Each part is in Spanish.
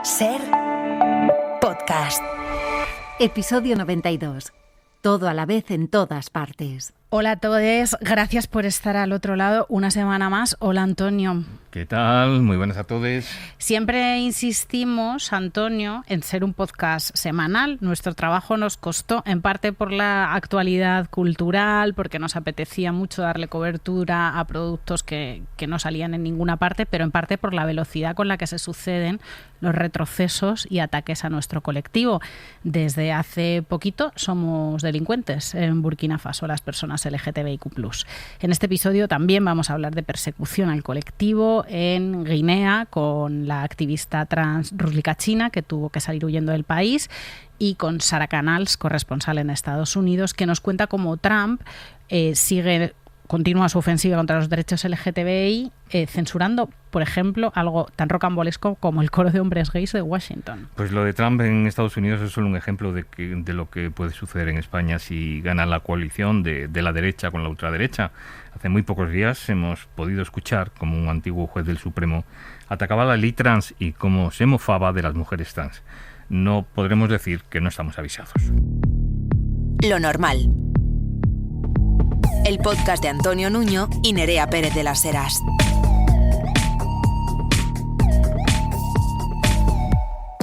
Ser podcast. Episodio 92. Todo a la vez en todas partes. Hola a todos, gracias por estar al otro lado una semana más. Hola Antonio. ¿Qué tal? Muy buenas a todos. Siempre insistimos, Antonio, en ser un podcast semanal. Nuestro trabajo nos costó en parte por la actualidad cultural, porque nos apetecía mucho darle cobertura a productos que no salían en ninguna parte, pero en parte por la velocidad con la que se suceden los retrocesos y ataques a nuestro colectivo. Desde hace poquito somos delincuentes en Burkina Faso, las personas LGTBIQ+. En este episodio también vamos a hablar de persecución al colectivo en Guinea con la activista trans Rusli Kachina, que tuvo que salir huyendo del país, y con Sara Canals, corresponsal en Estados Unidos, que nos cuenta cómo Trump continúa su ofensiva contra los derechos LGTBI, censurando, por ejemplo, algo tan rocambolesco como el coro de hombres gays de Washington. Pues lo de Trump en Estados Unidos es solo un ejemplo de lo que puede suceder en España si gana la coalición de la derecha con la ultraderecha. Hace muy pocos días hemos podido escuchar cómo un antiguo juez del Supremo atacaba a la ley trans y cómo se mofaba de las mujeres trans. No podremos decir que no estamos avisados. Lo normal. El podcast de Antonio Nuño y Nerea Pérez de las Heras.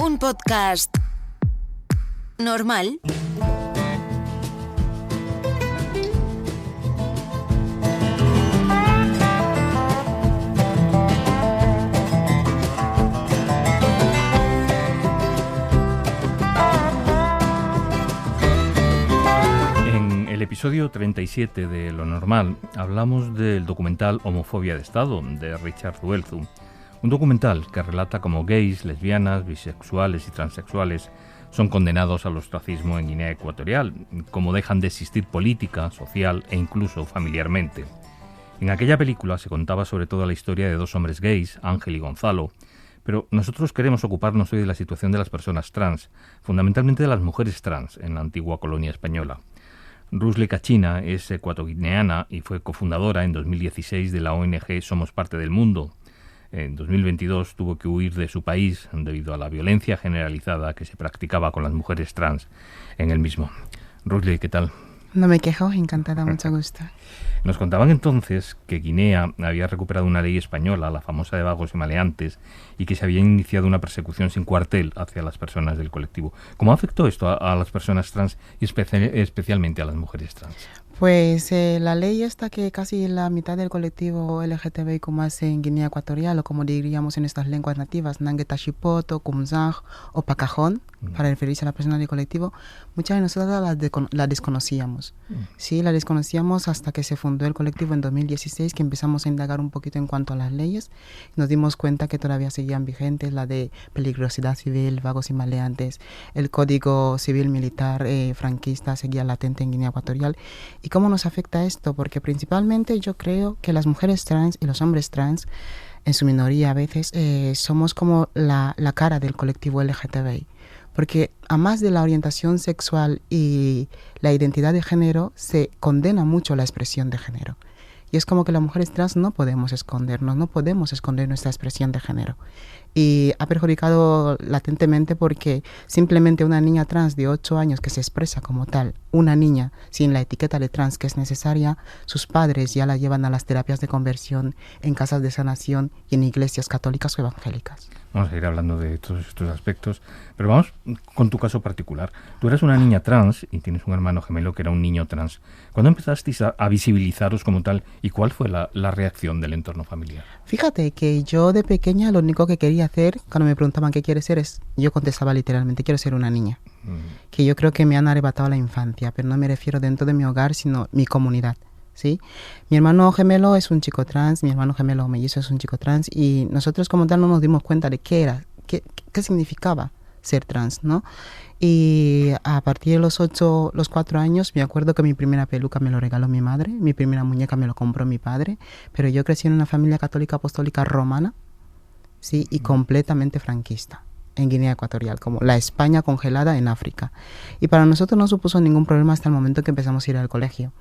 Un podcast normal. En el episodio 37 de Lo Normal hablamos del documental Homofobia de Estado de Richard Duelzu. Un documental que relata cómo gays, lesbianas, bisexuales y transexuales son condenados al ostracismo en Guinea Ecuatorial, cómo dejan de existir política, social e incluso familiarmente. En aquella película se contaba sobre todo la historia de dos hombres gays, Ángel y Gonzalo, pero nosotros queremos ocuparnos hoy de la situación de las personas trans, fundamentalmente de las mujeres trans en la antigua colonia española. Rusli Kachina es ecuatoguineana y fue cofundadora en 2016 de la ONG Somos Parte del Mundo. En 2022 tuvo que huir de su país debido a la violencia generalizada que se practicaba con las mujeres trans en el mismo. Rusli, ¿qué tal? No me quejo, encantada, mucho gusto. Nos contaban entonces que Guinea había recuperado una ley española, la famosa de vagos y maleantes, y que se había iniciado una persecución sin cuartel hacia las personas del colectivo. ¿Cómo afectó esto a las personas trans y especialmente a las mujeres trans? Pues la ley está que casi la mitad del colectivo LGTBIQ+ en Guinea Ecuatorial, o como diríamos en estas lenguas nativas, Nangue Tashipoto, Kumzang o Pacajón, para referirse a la persona del colectivo, muchas de nosotras la desconocíamos. Sí, la desconocíamos hasta que se fundó el colectivo en 2016, que empezamos a indagar un poquito en cuanto a las leyes. Nos dimos cuenta que todavía seguían vigentes la de peligrosidad civil, vagos y maleantes. El Código Civil Militar franquista seguía latente en Guinea Ecuatorial. ¿Y cómo nos afecta esto? Porque principalmente yo creo que las mujeres trans y los hombres trans, en su minoría a veces, somos como la cara del colectivo LGTBI. Porque a más de la orientación sexual y la identidad de género, se condena mucho la expresión de género. Y es como que las mujeres trans no podemos escondernos, no podemos esconder nuestra expresión de género. Y ha perjudicado latentemente porque simplemente una niña trans de 8 años que se expresa como tal, una niña sin la etiqueta de trans que es necesaria, sus padres ya la llevan a las terapias de conversión en casas de sanación y en iglesias católicas o evangélicas. Vamos a ir hablando de todos estos aspectos, pero vamos con tu caso particular. Tú eres una niña trans y tienes un hermano gemelo que era un niño trans. ¿Cuándo empezasteis a visibilizaros como tal y cuál fue la reacción del entorno familiar? Fíjate que yo de pequeña lo único que quería hacer, cuando me preguntaban qué quieres ser, yo contestaba literalmente, quiero ser una niña. Que yo creo que me han arrebatado la infancia, pero no me refiero dentro de mi hogar, sino mi comunidad. ¿Sí? Mi hermano gemelo es un chico trans, mi hermano gemelo mellizo es un chico trans, y nosotros como tal no nos dimos cuenta de qué era, qué significaba ser trans, ¿no? Y a partir de los 4 años, me acuerdo que mi primera peluca me lo regaló mi madre, mi primera muñeca me lo compró mi padre, pero yo crecí en una familia católica apostólica romana, ¿sí? Y completamente franquista. En Guinea Ecuatorial, como la España congelada en África. Y para nosotros no supuso ningún problema hasta el momento que empezamos a ir al colegio.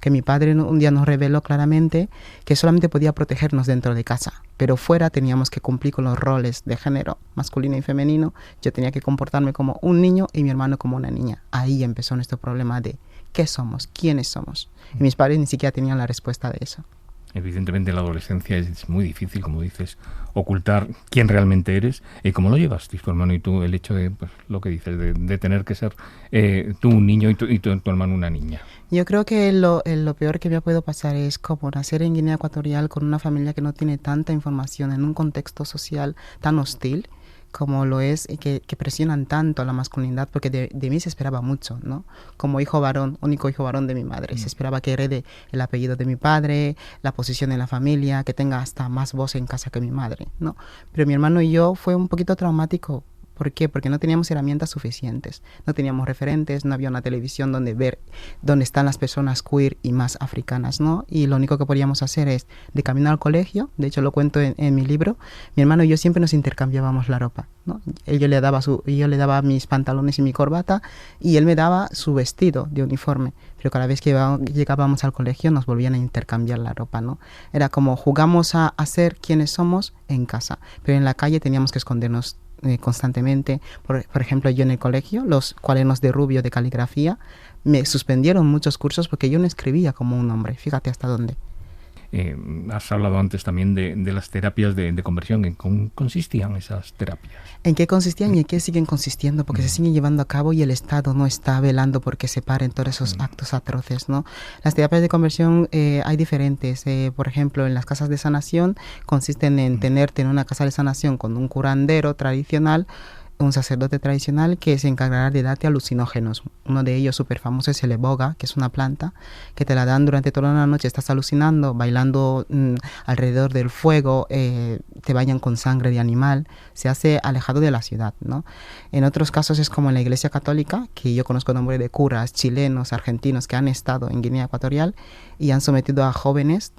que mi padre un día nos reveló claramente que solamente podía protegernos dentro de casa, pero fuera teníamos que cumplir con los roles de género masculino y femenino. Yo tenía que comportarme como un niño y mi hermano como una niña. Ahí empezó nuestro problema de qué somos, quiénes somos. Y mis padres ni siquiera tenían la respuesta de eso. Evidentemente en la adolescencia es muy difícil, como dices, ocultar quién realmente eres. ¿Cómo lo llevas tu hermano y tú, el hecho de, pues, lo que dices, de tener que ser tú un niño y tu hermano una niña? Yo creo que lo peor que me ha podido pasar es como nacer en Guinea Ecuatorial con una familia que no tiene tanta información en un contexto social tan hostil como lo es, y que presionan tanto a la masculinidad, porque de mí se esperaba mucho, ¿no? Como hijo varón, único hijo varón de mi madre, se esperaba que herede el apellido de mi padre, la posición en la familia, que tenga hasta más voz en casa que mi madre, ¿no? Pero mi hermano y yo fue un poquito traumático. ¿Por qué? Porque no teníamos herramientas suficientes, no teníamos referentes, no había una televisión donde ver dónde están las personas queer y más africanas, ¿no? Y lo único que podíamos hacer es de camino al colegio, de hecho lo cuento en mi libro, mi hermano y yo siempre nos intercambiábamos la ropa, ¿no? Yo le daba mis pantalones y mi corbata y él me daba su vestido de uniforme, pero cada vez que llegábamos al colegio nos volvían a intercambiar la ropa, ¿no? Era como jugamos a ser quienes somos en casa, pero en la calle teníamos que escondernos constantemente. Por ejemplo, yo en el colegio, los cuadernos de Rubio de caligrafía, me suspendieron muchos cursos porque yo no escribía como un hombre. Fíjate hasta dónde. Has hablado antes también de las terapias de conversión. ¿En cómo consistían esas terapias? ¿En qué consistían y en qué siguen consistiendo? Porque se siguen llevando a cabo y el Estado no está velando porque se paren todos esos actos atroces, ¿no? Las terapias de conversión hay diferentes. Por ejemplo, en las casas de sanación consisten en tenerte en una casa de sanación con un curandero tradicional, un sacerdote tradicional que se encargará de darte alucinógenos. Uno de ellos súper famoso es el eboga, que es una planta que te la dan durante toda la noche. Estás alucinando, bailando alrededor del fuego, te bañan con sangre de animal. Se hace alejado de la ciudad, ¿no? En otros casos es como en la Iglesia Católica, que yo conozco nombre de curas chilenos, argentinos que han estado en Guinea Ecuatorial y han sometido a jóvenes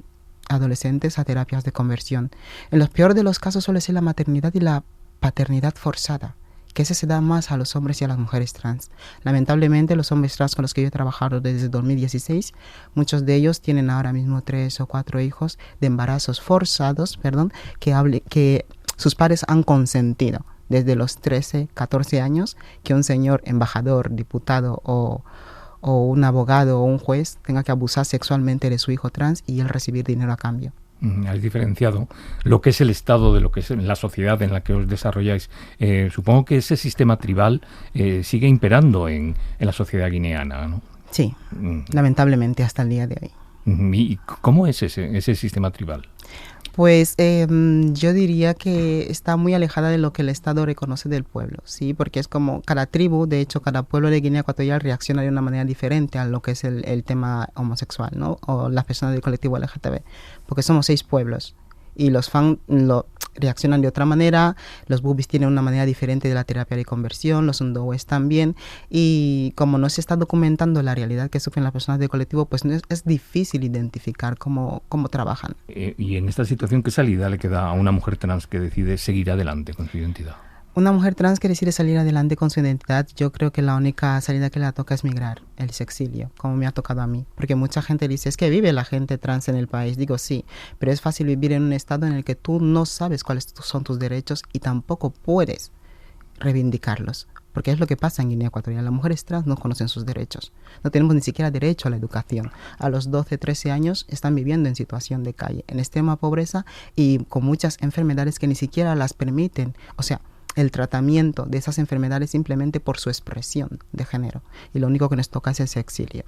adolescentes a terapias de conversión. En los peores de los casos suele ser la maternidad y la paternidad forzada, que ese se da más a los hombres y a las mujeres trans. Lamentablemente, los hombres trans con los que yo he trabajado desde 2016, muchos de ellos tienen ahora mismo 3 o 4 hijos de embarazos forzados, que sus padres han consentido desde los 13, 14 años que un señor embajador, diputado o un abogado o un juez tenga que abusar sexualmente de su hijo trans y él recibir dinero a cambio. Has diferenciado lo que es el Estado de lo que es la sociedad en la que os desarrolláis. Supongo que ese sistema tribal sigue imperando en la sociedad guineana, ¿no? Sí, lamentablemente hasta el día de hoy. ¿Y cómo es ese sistema tribal? Pues yo diría que está muy alejada de lo que el Estado reconoce del pueblo, ¿sí? Porque es como cada tribu, de hecho cada pueblo de Guinea Ecuatorial reacciona de una manera diferente a lo que es el tema homosexual, ¿no? O las personas del colectivo LGTB, porque somos 6 pueblos y los fans reaccionan de otra manera, los bubis tienen una manera diferente de la terapia de conversión, los undowes también, y como no se está documentando la realidad que sufren las personas del colectivo, pues no es difícil identificar cómo trabajan. Y en esta situación, ¿qué salida le queda a una mujer trans que decide seguir adelante con su identidad? Una mujer trans que decide salir adelante con su identidad, yo creo que la única salida que le toca es migrar, el exilio, como me ha tocado a mí. Porque mucha gente dice, es que vive la gente trans en el país. Digo, sí, pero es fácil vivir en un estado en el que tú no sabes cuáles son tus derechos y tampoco puedes reivindicarlos. Porque es lo que pasa en Guinea Ecuatorial. Las mujeres trans no conocen sus derechos. No tenemos ni siquiera derecho a la educación. A los 12, 13 años están viviendo en situación de calle, en extrema pobreza y con muchas enfermedades que ni siquiera las permiten. O sea, el tratamiento de esas enfermedades simplemente por su expresión de género. Y lo único que nos toca es ese exilio.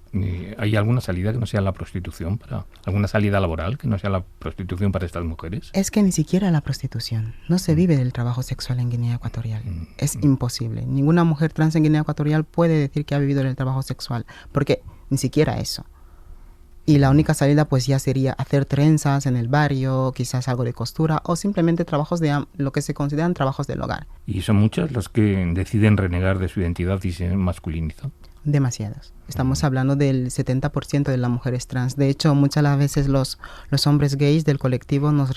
¿Hay alguna salida que no sea la prostitución? ¿Alguna salida laboral que no sea la prostitución para estas mujeres? Es que ni siquiera la prostitución. No se vive del trabajo sexual en Guinea Ecuatorial. Es imposible. Ninguna mujer trans en Guinea Ecuatorial puede decir que ha vivido del trabajo sexual, porque ni siquiera eso. Y la única salida pues ya sería hacer trenzas en el barrio, quizás algo de costura o simplemente trabajos de lo que se consideran trabajos del hogar. ¿Y son muchas las que deciden renegar de su identidad y se masculinizan? Demasiadas. Estamos hablando del 70% de las mujeres trans. De hecho, muchas las veces los hombres gays del colectivo nos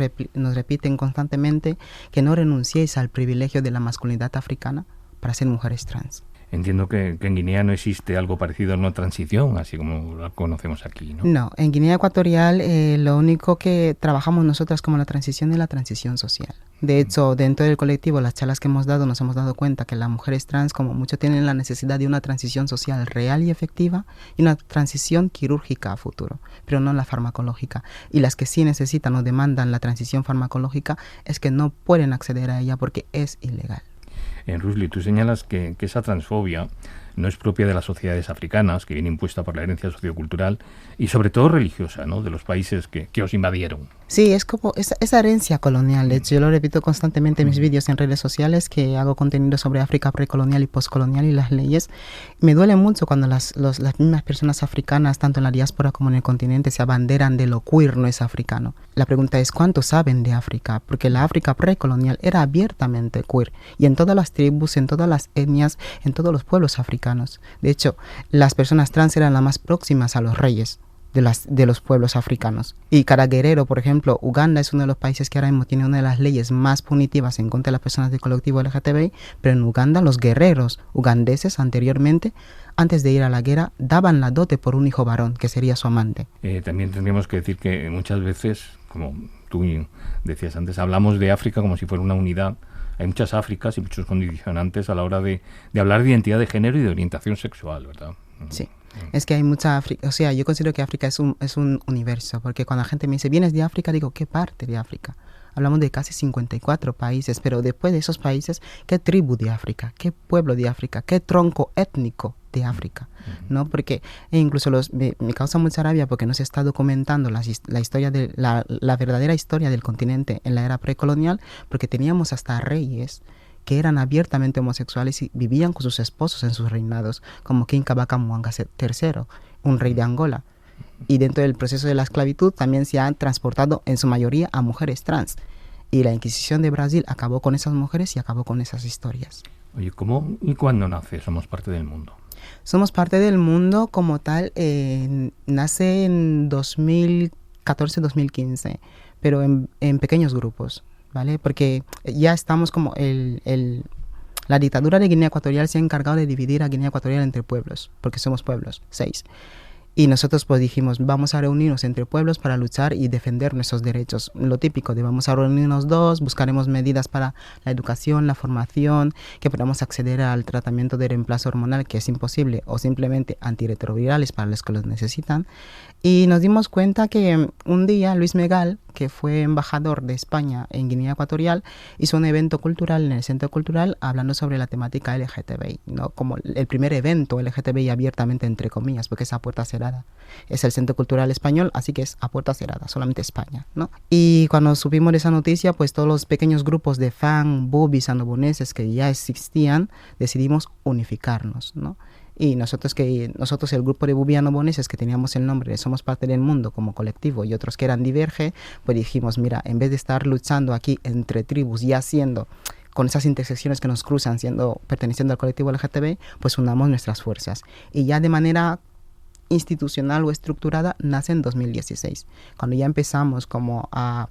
repiten constantemente que no renunciéis al privilegio de la masculinidad africana para ser mujeres trans. Entiendo que en Guinea no existe algo parecido a una transición, así como la conocemos aquí, ¿no? No, en Guinea Ecuatorial lo único que trabajamos nosotras como la transición es la transición social. De hecho, dentro del colectivo, las charlas que hemos dado, nos hemos dado cuenta que las mujeres trans, como mucho, tienen la necesidad de una transición social real y efectiva y una transición quirúrgica a futuro, pero no la farmacológica. Y las que sí necesitan o demandan la transición farmacológica es que no pueden acceder a ella porque es ilegal. Rusli, tú señalas que esa transfobia no es propia de las sociedades africanas, que viene impuesta por la herencia sociocultural y sobre todo religiosa, ¿no?, de los países que os invadieron. Sí, es como esa herencia colonial. De hecho, yo lo repito constantemente en mis vídeos en redes sociales, que hago contenido sobre África precolonial y postcolonial y las leyes. Me duele mucho cuando las mismas personas africanas, tanto en la diáspora como en el continente, se abanderan de lo queer no es africano. La pregunta es, ¿cuánto saben de África? Porque la África precolonial era abiertamente queer, y en todas las tribus, en todas las etnias, en todos los pueblos africanos. De hecho, las personas trans eran las más próximas a los reyes de los pueblos africanos. Y cada guerrero, por ejemplo, Uganda es uno de los países que ahora mismo tiene una de las leyes más punitivas en contra de las personas del colectivo LGTBI, pero en Uganda los guerreros ugandeses anteriormente, antes de ir a la guerra, daban la dote por un hijo varón, que sería su amante. También tendríamos que decir que muchas veces, como tú decías antes, hablamos de África como si fuera una unidad. Hay muchas Áfricas y muchos condicionantes a la hora de hablar de identidad de género y de orientación sexual, ¿verdad? Sí. Es que hay mucha África, o sea, yo considero que África es un universo, porque cuando la gente me dice, ¿vienes de África? Digo, ¿qué parte de África? Hablamos de casi 54 países, pero después de esos países, ¿qué tribu de África? ¿Qué pueblo de África? ¿Qué tronco étnico de África? ¿No? Porque incluso me causa mucha rabia porque no se está documentando la historia de la verdadera historia del continente en la era precolonial, porque teníamos hasta reyes que eran abiertamente homosexuales y vivían con sus esposos en sus reinados, como King Kabaka Mwanga III, un rey de Angola. Y dentro del proceso de la esclavitud también se han transportado en su mayoría a mujeres trans. Y la Inquisición de Brasil acabó con esas mujeres y acabó con esas historias. Oye, ¿cómo y cuándo nace Somos Parte del Mundo? Somos Parte del Mundo como tal, nace en 2014-2015, pero en pequeños grupos, ¿vale? Porque ya estamos como la dictadura de Guinea Ecuatorial se ha encargado de dividir a Guinea Ecuatorial entre pueblos, porque somos pueblos, 6. Y nosotros pues dijimos, vamos a reunirnos entre pueblos para luchar y defender nuestros derechos. Lo típico de vamos a reunirnos 2, buscaremos medidas para la educación, la formación, que podamos acceder al tratamiento de reemplazo hormonal, que es imposible, o simplemente antirretrovirales para los que los necesitan. Y nos dimos cuenta que un día Luis Megal, que fue embajador de España en Guinea Ecuatorial, hizo un evento cultural en el Centro Cultural hablando sobre la temática LGTBI, ¿no? Como el primer evento LGTBI abiertamente, entre comillas, porque es a puerta cerrada. Es el Centro Cultural Español, así que es a puerta cerrada, solamente España, ¿no? Y cuando supimos de esa noticia, pues todos los pequeños grupos de fan, bubis, andoboneses que ya existían, decidimos unificarnos, ¿no? Y nosotros el grupo de bubianoboneses que teníamos el nombre de Somos Parte del Mundo como colectivo y otros que eran Diverge, pues dijimos, mira, en vez de estar luchando aquí entre tribus, ya siendo con esas intersecciones que nos cruzan, perteneciendo al colectivo LGTB, pues unamos nuestras fuerzas. Y ya de manera institucional o estructurada nace en 2016, cuando ya empezamos como a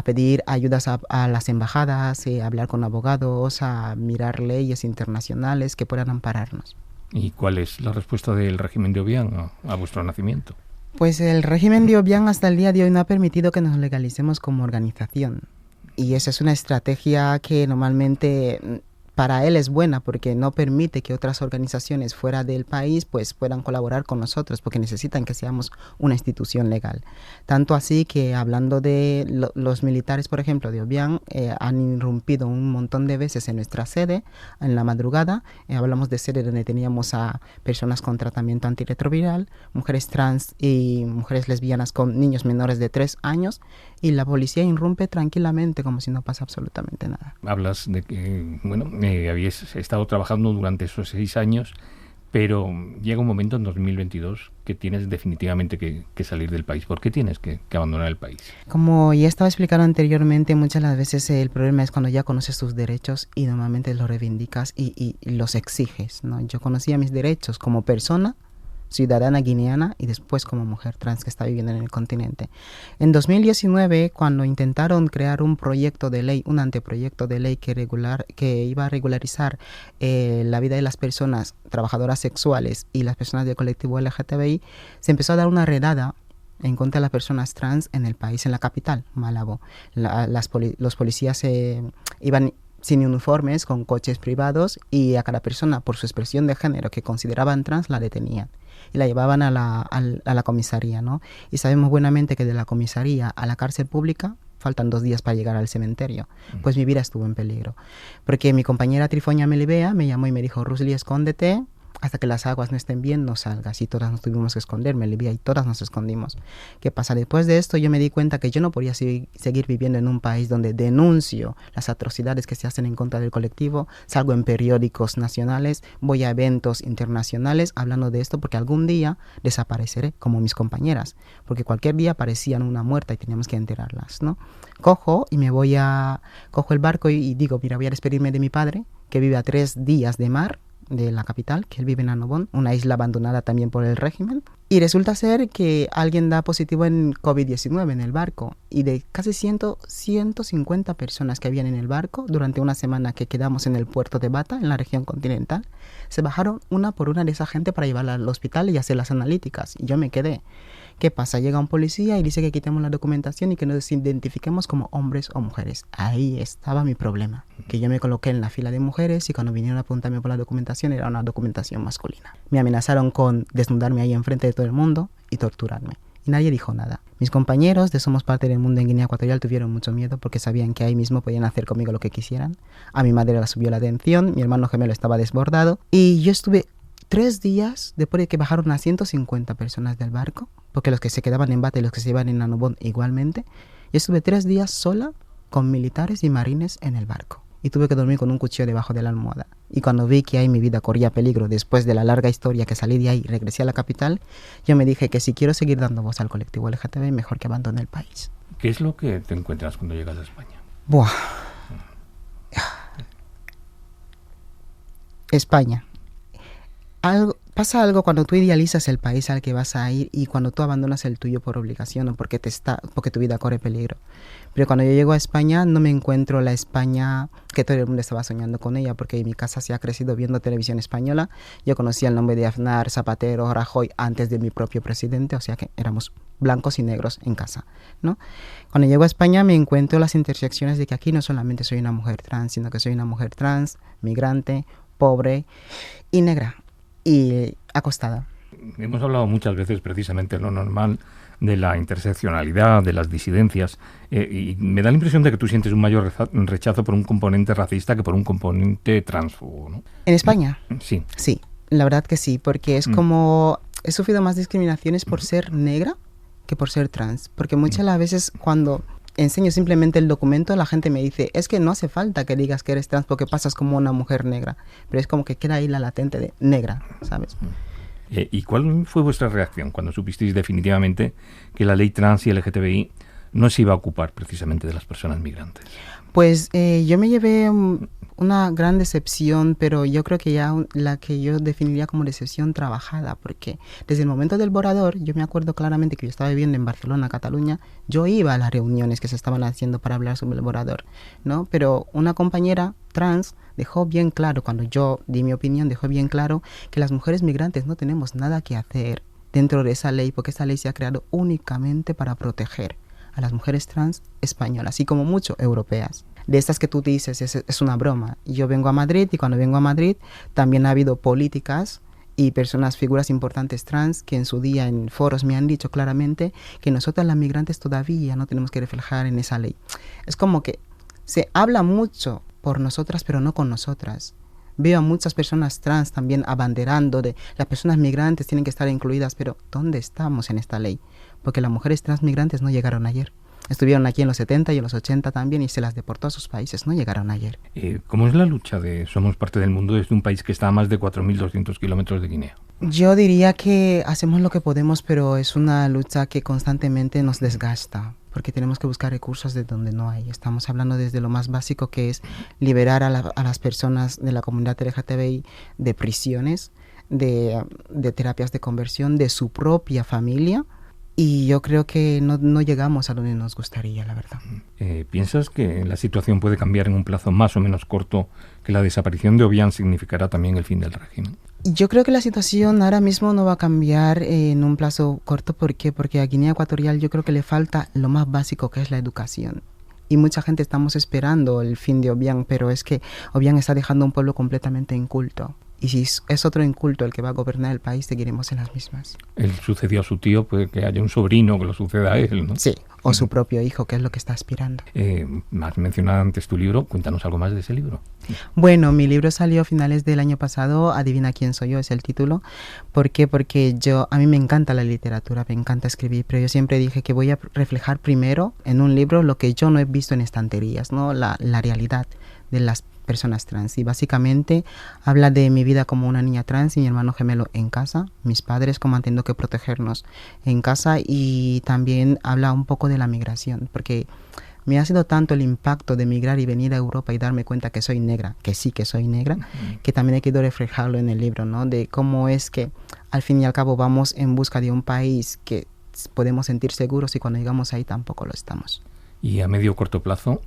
pedir ayudas a las embajadas, a hablar con abogados, a mirar leyes internacionales que puedan ampararnos. ¿Y cuál es la respuesta del régimen de Obiang a vuestro nacimiento? Pues el régimen de Obiang hasta el día de hoy no ha permitido que nos legalicemos como organización. Y esa es una estrategia que normalmente para él es buena, porque no permite que otras organizaciones fuera del país pues puedan colaborar con nosotros, porque necesitan que seamos una institución legal. Tanto así que, hablando de los militares, por ejemplo, de Obiang, han irrumpido un montón de veces en nuestra sede, en la madrugada. Hablamos de sede donde teníamos a personas con tratamiento antirretroviral, mujeres trans y mujeres lesbianas con niños menores de 3 años, y la policía irrumpe tranquilamente como si no pasa absolutamente nada. Hablas de que, habías estado trabajando durante esos 6 años, pero llega un momento en 2022 que tienes definitivamente que salir del país. ¿Por qué tienes que abandonar el país? Como ya estaba explicando anteriormente, muchas de las veces el problema es cuando ya conoces tus derechos y normalmente los reivindicas y los exiges, ¿no? Yo conocía mis derechos como persona, ciudadana guineana y después como mujer trans que está viviendo en el continente. En 2019, cuando intentaron crear un proyecto de ley, un anteproyecto de ley que iba a regularizar la vida de las personas trabajadoras sexuales y las personas del colectivo LGTBI, se empezó a dar una redada en contra de las personas trans en el país, en la capital, Malabo. Los policías iban sin uniformes, con coches privados, y a cada persona por su expresión de género que consideraban trans la detenían y la llevaban a la comisaría, ¿no? Y sabemos buenamente que de la comisaría a la cárcel pública faltan 2 días para llegar al cementerio. Pues mi vida estuvo en peligro. Porque mi compañera Trifoña Melibea me llamó y me dijo: Rusli, escóndete, hasta que las aguas no estén bien, no salgas. Y todas nos tuvimos que esconder, Melibea y todas nos escondimos. ¿Qué pasa? Después de esto yo me di cuenta que yo no podía seguir viviendo en un país donde denuncio las atrocidades que se hacen en contra del colectivo, salgo en periódicos nacionales, voy a eventos internacionales hablando de esto, porque algún día desapareceré como mis compañeras, porque cualquier día aparecían una muerta y teníamos que enterrarlas, ¿no? Cojo el barco y digo, mira, voy a despedirme de mi padre, que vive a 3 días de mar de la capital, que él vive en Annobón, una isla abandonada también por el régimen, y resulta ser que alguien da positivo en COVID-19 en el barco, y de casi 150 personas que habían en el barco durante una semana que quedamos en el puerto de Bata, en la región continental, se bajaron una por una de esa gente para llevarla al hospital y hacer las analíticas, y yo me quedé. ¿Qué pasa? Llega un policía y dice que quitemos la documentación y que nos identifiquemos como hombres o mujeres. Ahí estaba mi problema, que yo me coloqué en la fila de mujeres y cuando vinieron a apuntarme por la documentación era una documentación masculina. Me amenazaron con desnudarme ahí enfrente de todo el mundo y torturarme. Y nadie dijo nada. Mis compañeros de Somos Parte del Mundo en Guinea Ecuatorial tuvieron mucho miedo porque sabían que ahí mismo podían hacer conmigo lo que quisieran. A mi madre la subió la atención, mi hermano gemelo estaba desbordado y yo estuve 3 días después de que bajaron a 150 personas del barco, porque los que se quedaban en Bata y los que se iban en Annobón igualmente. Yo estuve 3 días sola con militares y marines en el barco. Y tuve que dormir con un cuchillo debajo de la almohada. Y cuando vi que ahí mi vida corría peligro después de la larga historia que salí de ahí y regresé a la capital, yo me dije que si quiero seguir dando voz al colectivo LGTB, mejor que abandone el país. ¿Qué es lo que te encuentras cuando llegas a España? Buah. España. Pasa algo cuando tú idealizas el país al que vas a ir y cuando tú abandonas el tuyo por obligación o porque tu vida corre peligro. Pero cuando yo llego a España no me encuentro la España que todo el mundo estaba soñando con ella, porque en mi casa se ha crecido viendo televisión española. Yo conocía el nombre de Aznar, Zapatero, Rajoy antes de mi propio presidente, o sea que éramos blancos y negros en casa, ¿no? Cuando llego a España me encuentro las intersecciones de que aquí no solamente soy una mujer trans, sino que soy una mujer trans, migrante, pobre y negra. Y acostada. Hemos hablado muchas veces precisamente en Lo Normal de la interseccionalidad, de las disidencias, y me da la impresión de que tú sientes un mayor rechazo por un componente racista que por un componente transfobo, ¿no? ¿En España? Sí. Sí, la verdad que sí, porque es como... He sufrido más discriminaciones por ser negra que por ser trans, porque muchas de las veces cuando enseño simplemente el documento, la gente me dice, es que no hace falta que digas que eres trans porque pasas como una mujer negra, pero es como que queda ahí la latente de negra, ¿sabes? ¿Y cuál fue vuestra reacción cuando supisteis definitivamente que la ley trans y LGTBI no se iba a ocupar precisamente de las personas migrantes? Pues yo me llevé una gran decepción, pero yo creo que ya la que yo definiría como decepción trabajada, porque desde el momento del borrador, yo me acuerdo claramente que yo estaba viviendo en Barcelona, Cataluña, yo iba a las reuniones que se estaban haciendo para hablar sobre el borrador, ¿no? Pero una compañera trans dejó bien claro, cuando yo di mi opinión, dejó bien claro que las mujeres migrantes no tenemos nada que hacer dentro de esa ley, porque esa ley se ha creado únicamente para proteger a las mujeres trans españolas y como mucho europeas. De estas que tú dices, es una broma. Yo vengo a Madrid y cuando vengo a Madrid también ha habido políticas y figuras importantes trans que en su día en foros me han dicho claramente que nosotras las migrantes todavía no tenemos que reflejar en esa ley. Es como que se habla mucho por nosotras pero no con nosotras. Veo a muchas personas trans también abanderando de las personas migrantes tienen que estar incluidas, pero ¿dónde estamos en esta ley? Porque las mujeres trans migrantes no llegaron ayer. Estuvieron aquí en los 70 y en los 80 también y se las deportó a sus países, no llegaron ayer. ¿Cómo es la lucha de Somos Parte del Mundo desde un país que está a más de 4.200 kilómetros de Guinea? Yo diría que hacemos lo que podemos, pero es una lucha que constantemente nos desgasta, porque tenemos que buscar recursos de donde no hay. Estamos hablando desde lo más básico, que es liberar a las personas de la comunidad LGTBI de prisiones, de terapias de conversión de su propia familia. Y yo creo que no llegamos a donde nos gustaría, la verdad. ¿Piensas que la situación puede cambiar en un plazo más o menos corto, que la desaparición de Obiang significará también el fin del régimen? Yo creo que la situación ahora mismo no va a cambiar en un plazo corto. ¿Por qué? Porque a Guinea Ecuatorial yo creo que le falta lo más básico, que es la educación. Y mucha gente estamos esperando el fin de Obiang, pero es que Obiang está dejando un pueblo completamente inculto. Y si es otro inculto el que va a gobernar el país, seguiremos en las mismas. Él sucedió a su tío, puede que haya un sobrino que lo suceda a él, ¿no? Sí, o su propio hijo, que es lo que está aspirando. Has mencionado antes tu libro, cuéntanos algo más de ese libro. Bueno, mi libro salió a finales del año pasado, Adivina quién soy yo, es el título. ¿Por qué? Porque a mí me encanta la literatura, me encanta escribir, pero yo siempre dije que voy a reflejar primero en un libro lo que yo no he visto en estanterías, ¿no? La realidad de las personas trans, y básicamente habla de mi vida como una niña trans y mi hermano gemelo en casa, mis padres, cómo han tenido que protegernos en casa, y también habla un poco de la migración, porque me ha sido tanto el impacto de migrar y venir a Europa y darme cuenta que soy negra, que sí que soy negra, que también he querido reflejarlo en el libro, ¿no? De cómo es que al fin y al cabo vamos en busca de un país que podemos sentir seguros, y cuando llegamos ahí tampoco lo estamos. Y a medio o corto plazo,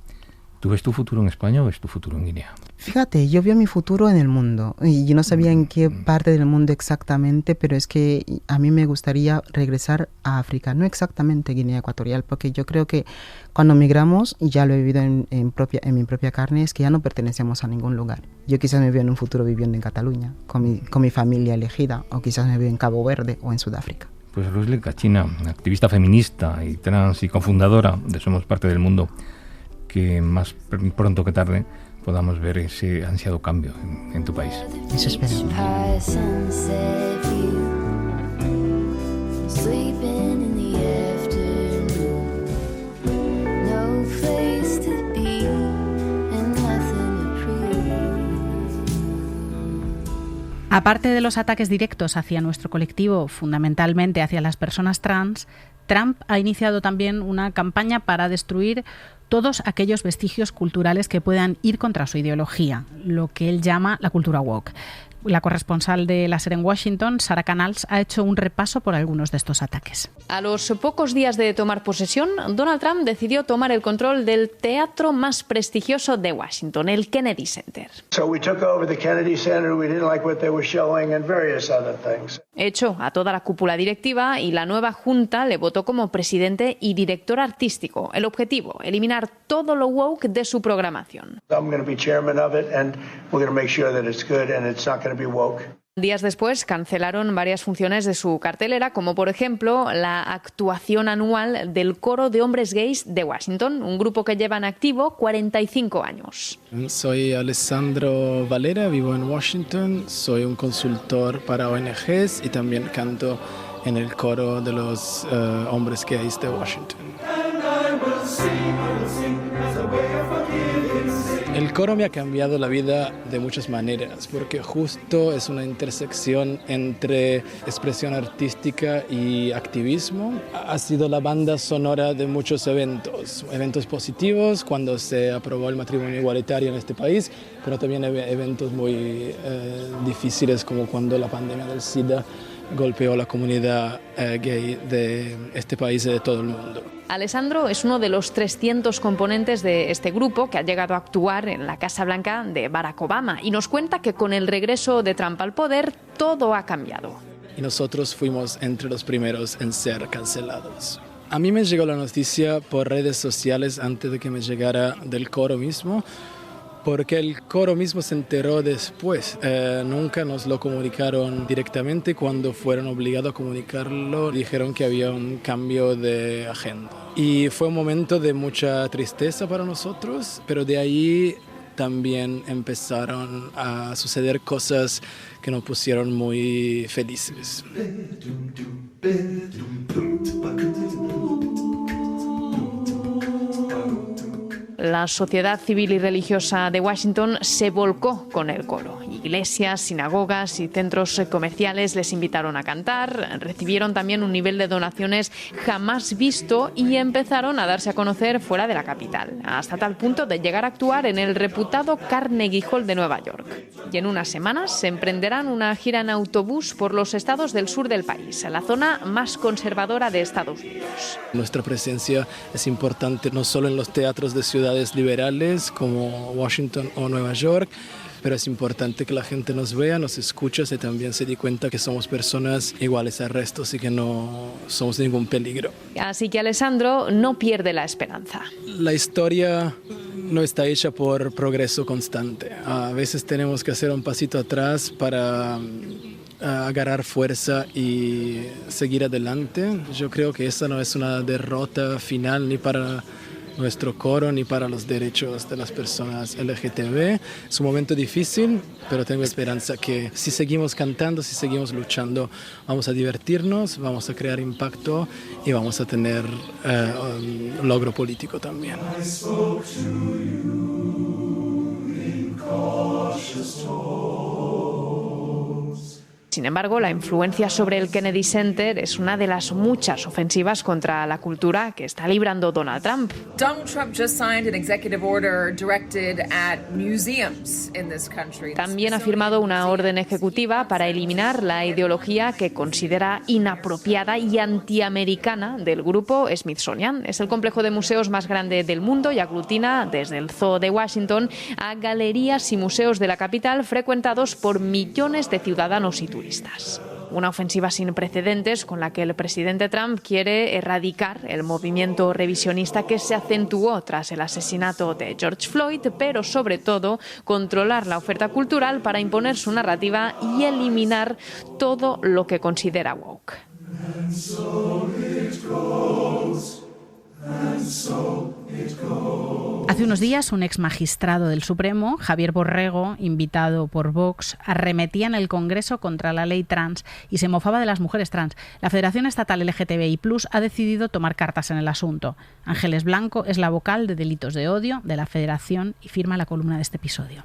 ¿tú ves tu futuro en España o ves tu futuro en Guinea? Fíjate, yo veo mi futuro en el mundo, y yo no sabía en qué parte del mundo exactamente, pero es que a mí me gustaría regresar a África, no exactamente Guinea Ecuatorial, porque yo creo que cuando migramos, ya lo he vivido en mi propia carne, es que ya no pertenecemos a ningún lugar. Yo quizás me veo en un futuro viviendo en Cataluña, con mi familia elegida, o quizás me veo en Cabo Verde o en Sudáfrica. Pues Rosely Kachina, activista feminista y trans y cofundadora de Somos Parte del Mundo, que más pronto que tarde podamos ver ese ansiado cambio en tu país. Eso espero. Aparte de los ataques directos hacia nuestro colectivo, fundamentalmente hacia las personas trans, Trump ha iniciado también una campaña para destruir todos aquellos vestigios culturales que puedan ir contra su ideología, lo que él llama la cultura woke. La corresponsal de La SER en Washington, Sara Canals, ha hecho un repaso por algunos de estos ataques. A los pocos días de tomar posesión, Donald Trump decidió tomar el control del teatro más prestigioso de Washington, el Kennedy Center. Echó a toda la cúpula directiva y la nueva junta le votó como presidente y director artístico. El objetivo, eliminar todo lo woke de su programación. Días después cancelaron varias funciones de su cartelera, como por ejemplo la actuación anual del Coro de Hombres Gays de Washington, un grupo que lleva en activo 45 años. Soy Alessandro Valera, vivo en Washington, soy un consultor para ONGs y también canto en el coro de los hombres gays de Washington. El coro me ha cambiado la vida de muchas maneras, porque justo es una intersección entre expresión artística y activismo. Ha sido la banda sonora de muchos eventos positivos, cuando se aprobó el matrimonio igualitario en este país, pero también eventos muy difíciles, como cuando la pandemia del SIDA golpeó a la comunidad gay de este país y de todo el mundo. Alessandro es uno de los 300 componentes de este grupo que ha llegado a actuar en la Casa Blanca de Barack Obama, y nos cuenta que con el regreso de Trump al poder todo ha cambiado. Y nosotros fuimos entre los primeros en ser cancelados. A mí me llegó la noticia por redes sociales antes de que me llegara del coro mismo, porque el coro mismo se enteró después. Nunca nos lo comunicaron directamente. Cuando fueron obligados a comunicarlo, dijeron que había un cambio de agenda. Y fue un momento de mucha tristeza para nosotros, pero de ahí también empezaron a suceder cosas que nos pusieron muy felices. la sociedad civil y religiosa de Washington se volcó con el coro. Iglesias, sinagogas y centros comerciales les invitaron a cantar, recibieron también un nivel de donaciones jamás visto y empezaron a darse a conocer fuera de la capital, hasta tal punto de llegar a actuar en el reputado Carnegie Hall de Nueva York. Y en unas semanas se emprenderán una gira en autobús por los estados del sur del país, la zona más conservadora de Estados Unidos. Nuestra presencia es importante no solo en los teatros de ciudades liberales como Washington o Nueva York, pero es importante que la gente nos vea, nos escuche y también se dé cuenta que somos personas iguales al resto y que no somos ningún peligro. Así que Alessandro no pierde la esperanza. La historia no está hecha por progreso constante. A veces tenemos que hacer un pasito atrás para agarrar fuerza y seguir adelante. Yo creo que esa no es una derrota final ni para nuestro coro ni para los derechos de las personas LGTB. Es un momento difícil, pero tengo esperanza que si seguimos cantando, si seguimos luchando, vamos a divertirnos, vamos a crear impacto y vamos a tener un logro político también. Sin embargo, la influencia sobre el Kennedy Center es una de las muchas ofensivas contra la cultura que está librando Donald Trump. Donald Trump just signed an executive order directed at museums in this country. También ha firmado una orden ejecutiva para eliminar la ideología que considera inapropiada y antiamericana del grupo Smithsonian. Es el complejo de museos más grande del mundo y aglutina desde el Zoo de Washington a galerías y museos de la capital frecuentados por millones de ciudadanos y turistas. Una ofensiva sin precedentes con la que el presidente Trump quiere erradicar el movimiento revisionista que se acentuó tras el asesinato de George Floyd, pero sobre todo controlar la oferta cultural para imponer su narrativa y eliminar todo lo que considera woke. Hace unos días, un ex magistrado del Supremo, Javier Borrego, invitado por Vox, arremetía en el Congreso contra la ley trans y se mofaba de las mujeres trans. La Federación Estatal LGTBI+ ha decidido tomar cartas en el asunto. Ángeles Blanco es la vocal de delitos de odio de la Federación y firma la columna de este episodio.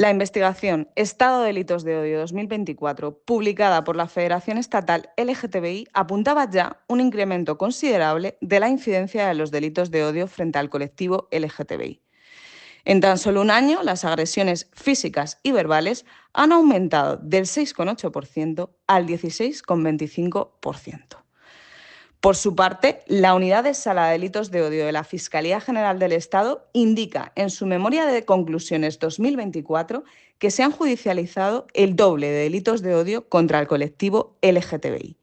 La investigación Estado de Delitos de Odio 2024, publicada por la Federación Estatal LGTBI, apuntaba ya un incremento considerable de la incidencia de los delitos de odio frente al colectivo LGTBI. En tan solo un año, las agresiones físicas y verbales han aumentado del 6,8% al 16,25%. Por su parte, la Unidad de Sala de Delitos de Odio de la Fiscalía General del Estado indica en su memoria de conclusiones 2024 que se han judicializado el doble de delitos de odio contra el colectivo LGTBI.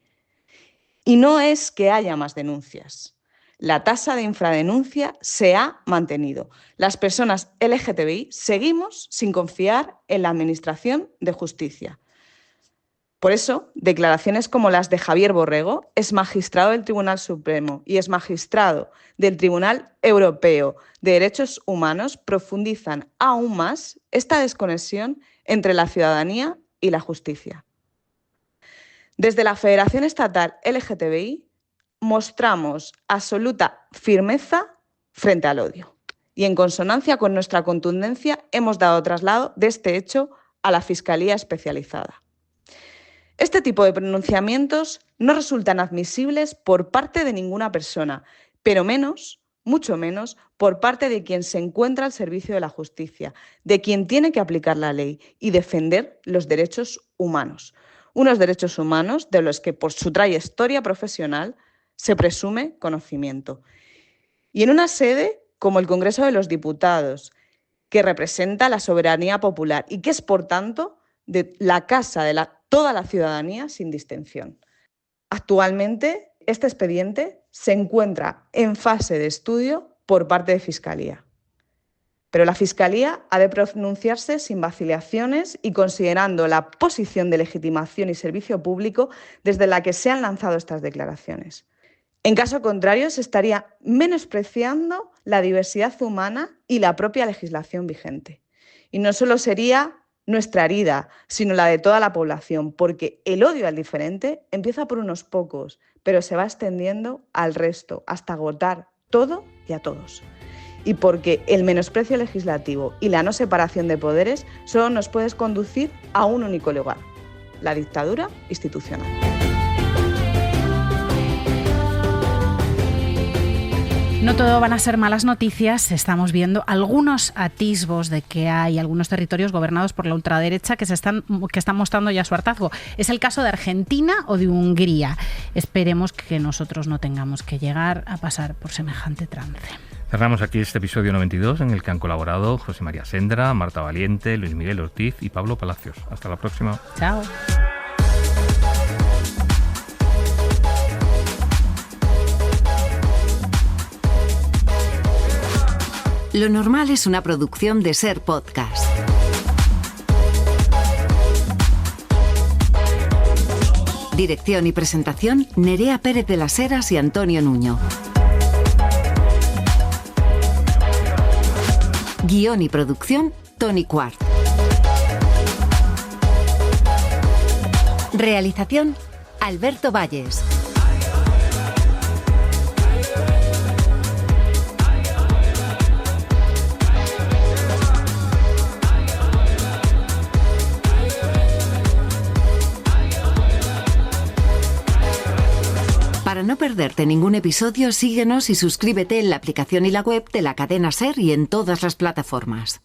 Y no es que haya más denuncias. La tasa de infradenuncia se ha mantenido. Las personas LGTBI seguimos sin confiar en la Administración de Justicia. Por eso, declaraciones como las de Javier Borrego, exmagistrado del Tribunal Supremo y exmagistrado del Tribunal Europeo de Derechos Humanos, profundizan aún más esta desconexión entre la ciudadanía y la justicia. Desde la Federación Estatal LGTBI mostramos absoluta firmeza frente al odio y, en consonancia con nuestra contundencia, hemos dado traslado de este hecho a la Fiscalía Especializada. Este tipo de pronunciamientos no resultan admisibles por parte de ninguna persona, pero menos, mucho menos, por parte de quien se encuentra al servicio de la justicia, de quien tiene que aplicar la ley y defender los derechos humanos. Unos derechos humanos de los que, por su trayectoria profesional, se presume conocimiento. Y en una sede como el Congreso de los Diputados, que representa la soberanía popular y que es, por tanto, de la casa de toda la ciudadanía sin distinción. Actualmente, este expediente se encuentra en fase de estudio por parte de Fiscalía. Pero la Fiscalía ha de pronunciarse sin vacilaciones y considerando la posición de legitimación y servicio público desde la que se han lanzado estas declaraciones. En caso contrario, se estaría menospreciando la diversidad humana y la propia legislación vigente. Y no solo sería nuestra herida, sino la de toda la población, porque el odio al diferente empieza por unos pocos, pero se va extendiendo al resto, hasta agotar todo y a todos. y porque el menosprecio legislativo y la no separación de poderes solo nos puede conducir a un único lugar: la dictadura institucional. No todo van a ser malas noticias. Estamos viendo algunos atisbos de que hay algunos territorios gobernados por la ultraderecha que están mostrando ya su hartazgo. Es el caso de Argentina o de Hungría. Esperemos que nosotros no tengamos que llegar a pasar por semejante trance. Cerramos aquí este episodio 92 en el que han colaborado José María Sendra, Marta Valiente, Luis Miguel Ortiz y Pablo Palacios. Hasta la próxima. Chao. Lo normal es una producción de Ser Podcast. Dirección y presentación, Nerea Pérez de las Heras y Antonio Nuño. Guión y producción, Tony Quart. Realización, Alberto Valles. Para no perderte ningún episodio, síguenos y suscríbete en la aplicación y la web de la cadena SER y en todas las plataformas.